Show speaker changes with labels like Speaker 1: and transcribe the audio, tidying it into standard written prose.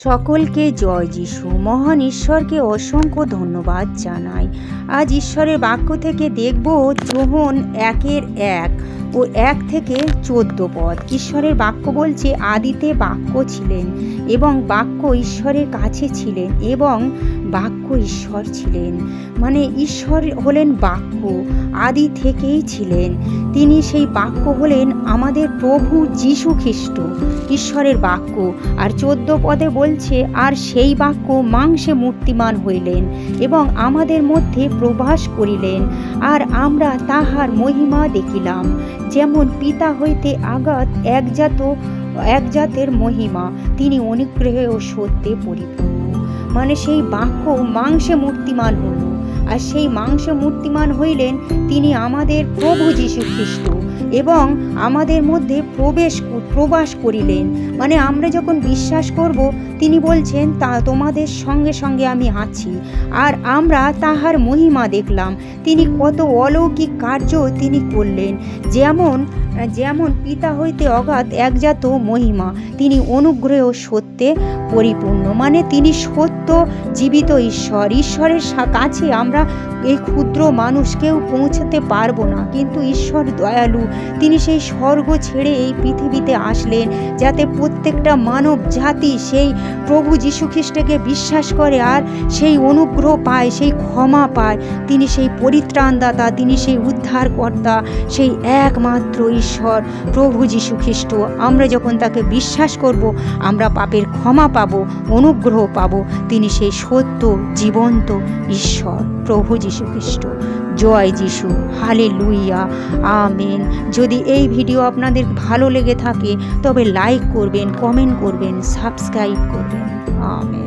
Speaker 1: সকলকে জয় যিশু। মহান ঈশ্বরকে অসংখ্য ধন্যবাদ জানাই। আজ ঈশ্বরের বাক্য থেকে দেখব যোহন 1:1 ও 1 থেকে 14 পদ। ঈশ্বরের বাক্য বলছে, আদিতে বাক্য ছিলেন এবং বাক্য ঈশ্বরের কাছে ছিলেন এবং বাক্য ঈশ্বর ছিলেন। মানে ঈশ্বর হলেন বাক্য, আদি থেকেই ছিলেন। তিনি সেই বাক্য হলেন আমাদের প্রভু যীশু খ্রিস্ট, ঈশ্বরের বাক্য। আর 14 পদে বলছে, আর সেই বাক্য মাংসে মূর্তিমান হইলেন এবং আমাদের মধ্যে প্রবাস করিলেন, আর আমরা তাহার মহিমা দেখিলাম, যেমন পিতা হইতে আগাত একজাতের মহিমা। তিনি অনুগ্রহে ও সত্যে পরিপূর্ণ। মানে সেই বাক্য মাংসে মূর্তিমান হল, আর সেই মাংসে মূর্তিমান হইলেন তিনি আমাদের প্রভু যীশু খ্রিস্ট এবং আমাদের মধ্যে প্রবাস করিলেন। মানে আমরা যখন বিশ্বাস করব, তিনি বলছেন তা তোমাদের সঙ্গে সঙ্গে আমি আছি, আর আমরা তাহার মহিমা দেখলাম। তিনি কত অলৌকিক কার্য তিনি করলেন, যেমন পিতা হইতে অগাধ একজাত মহিমা। তিনি অনুগ্রহ ও সত্যে পরিপূর্ণ। মানে তিনি সত্য জীবিত ঈশ্বর। ঈশ্বরের কাছে আমরা এই ক্ষুদ্র মানুষ কেউ পৌঁছতে পারবো না, কিন্তু ঈশ্বর দয়ালু। তিনি সেই স্বর্গ ছেড়ে এই পৃথিবীতে আসলেন, যাতে প্রত্যেকটা মানব জাতি সেই প্রভু যীশু খ্রিস্টকে বিশ্বাস করে আর সেই অনুগ্রহ পায়, সেই ক্ষমা পায়। তিনি সেই পরিত্রাণদাতা, তিনি সেই উদ্ধারকর্তা, সেই একমাত্র ঈশ্বর প্রভু যীশু খ্রিস্ট। আমরা যখন তাকে বিশ্বাস করব, আমরা পাপের ক্ষমা পাব, অনুগ্রহ পাব। তিনি সেই সত্য জীবন্ত ঈশ্বর প্রভু যীশু খ্রিস্ট। জয় যিশু, হালেলুয়া, আমেন। যদি এই ভিডিও আপনাদের ভালো লেগে থাকে তবে লাইক করবেন, কমেন্ট করবেন, সাবস্ক্রাইব করবেন। আমেন।